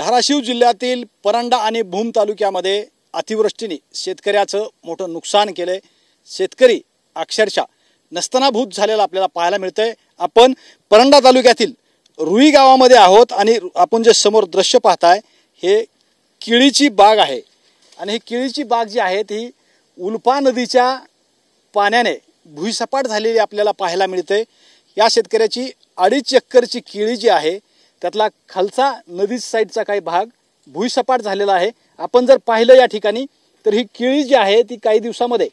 धाराशिव जिल्ह्यातील परंडा आणि भूम तालुक्यामध्ये अतिवृष्टीने शेतकऱ्याचं मोठं नुकसान केलंय। शेतकरी अक्षरशः नस्तनाभूत झालेला आपल्याला पाहायला मिळतंय। आपण परंडा तालुक्यातील रुई गावामध्ये आहोत आणि आपण जे समोर दृश्य पाहताय हे केळीची बाग आहे आणि ही केळीची बाग जी आहे ती उल्पा नदीच्या पाण्याने भुईसपाट झालेली आपल्याला पाहायला मिळते। या शेतकऱ्याची 2.5 एकरची केळी जी आहे त्यातला खालचा नदी साईडचा काही भाग भुईसपाट झालेला आहे। आपण जर पाहिलं या ठिकाणी तर ही केळी जी आहे ती काही दिवसामध्ये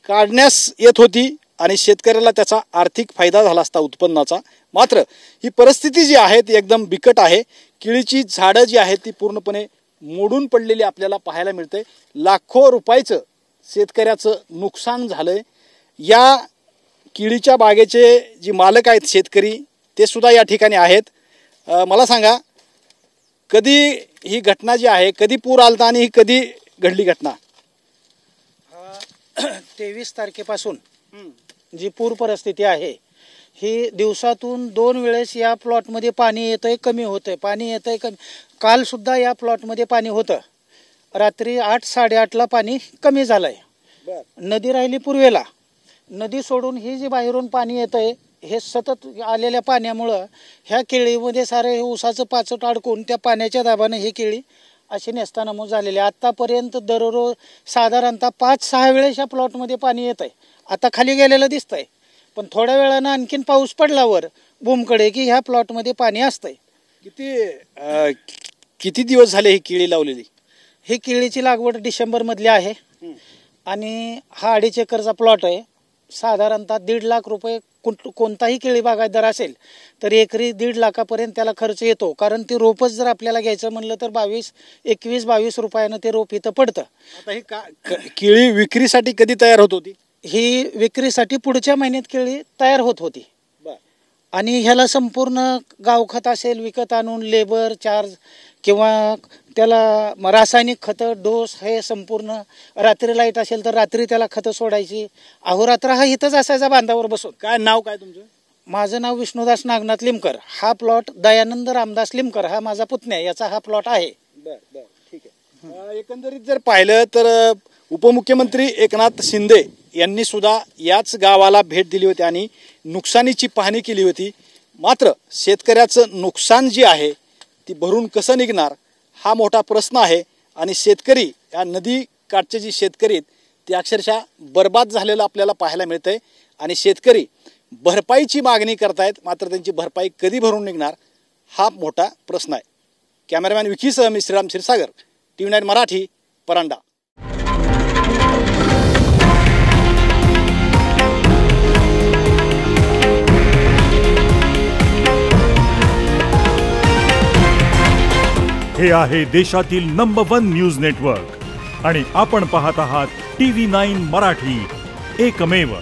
काढण्यास येत होती आणि शेतकऱ्याला त्याचा आर्थिक फायदा झाला असता उत्पन्नाचा। मात्र ही परिस्थिती जी आहे ती एकदम बिकट आहे। केळीची झाडं जी आहेत ती पूर्णपणे मोडून पडलेली आपल्याला पाहायला मिळते। लाखो रुपयाचं शेतकऱ्याचं नुकसान झालंय। या केळीच्या बागेचे जे मालक आहेत शेतकरी ते सुद्धा या ठिकाणी आहेत। मला सांगा कधी ही घटना जी आहे कधी पूर आलता आणि ही कधी घडली घटना? 23 तारखेपासून जी पूर परिस्थिती आहे ही दिवसातून 2 वेळेस या प्लॉटमध्ये पाणी येतंय कमी होतंय, पाणी येतंय कमी। काल सुद्धा या प्लॉटमध्ये पाणी होतं, रात्री 8 साडेआठला पाणी कमी झालंय। नदी राहिली पूर्वेला, नदी सोडून ही जी बाहेरून पाणी येतंय हे सतत आलेल्या पाण्यामुळं ह्या केळीमध्ये सारे ऊसाचं पाचट अडकून त्या पाण्याच्या दाबाने ही केळी अशी नेस्तानाबूत झालेली। आतापर्यंत दररोज साधारणतः 5-6 वेळेस या प्लॉटमध्ये पाणी येत आहे। आता खाली गेलेलं दिसतंय, पण थोड्या वेळानं आणखीन पाऊस पडल्यावर भूमकडे की ह्या प्लॉटमध्ये पाणी असतंय। किती दिवस झाले ही केळी लावलेली? ही केळीची लागवड डिसेंबरमधली आहे आणि हा 2.5 एकरचा प्लॉट आहे। साधारणतः 1.5 लाख रुपये कोणताही केळी बागायतदार असेल तर एकरी 1.5 लाखापर्यंत त्याला खर्च येतो, कारण ती रोपच जर आपल्याला घ्यायचं म्हणलं तर 21-22 रुपयानं ते रोप इथं पडतं। आता ही केळी विक्रीसाठी कधी तयार होत होती? ही विक्रीसाठी पुढच्या महिन्यात केळी तयार होत होती आणि ह्याला संपूर्ण गावखत असेल विकत आणून लेबर चार्ज किंवा त्याला रासायनिक खतं डोस हे संपूर्ण, रात्री लाईट असेल तर रात्री त्याला खतं सोडायची, अहोरात्र हा इथंच असायचा बांधावर बसून। काय नाव काय तुमचं? माझं नाव विष्णुदास नागनाथ लिमकर। हा प्लॉट दयानंद रामदास लिमकर हा माझा पुतण्या, याचा हा प्लॉट आहे। ठीक आहे। एकंदरीत जर पाहिलं तर उपमुख्यमंत्री एकनाथ शिंदे यांनी सुद्धा याच गावाला भेट दिली होती आणि नुकसानीची पाहणी केली होती। मात्र शेतकऱ्याचं नुकसान जे आहे ती भरून कसं निघणार हा मोठा प्रश्न आहे आणि शेतकरी या नदी काठचे जे शेतकरी आहेत ते अक्षरशः बर्बाद झालेलं आपल्याला पाहायला मिळतंय आणि शेतकरी भरपाईची मागणी करतायत, मात्र त्यांची भरपाई कधी भरून निघणार हा मोठा प्रश्न आहे। कॅमेरामॅन विकीसह मी श्रीराम क्षीरसागर, TV9 मराठी, परंडा। हे आहे देशातील नंबर 1 न्यूज नेटवर्क आणि आपण पाहत आहात TV9 मराठी, एकमेव।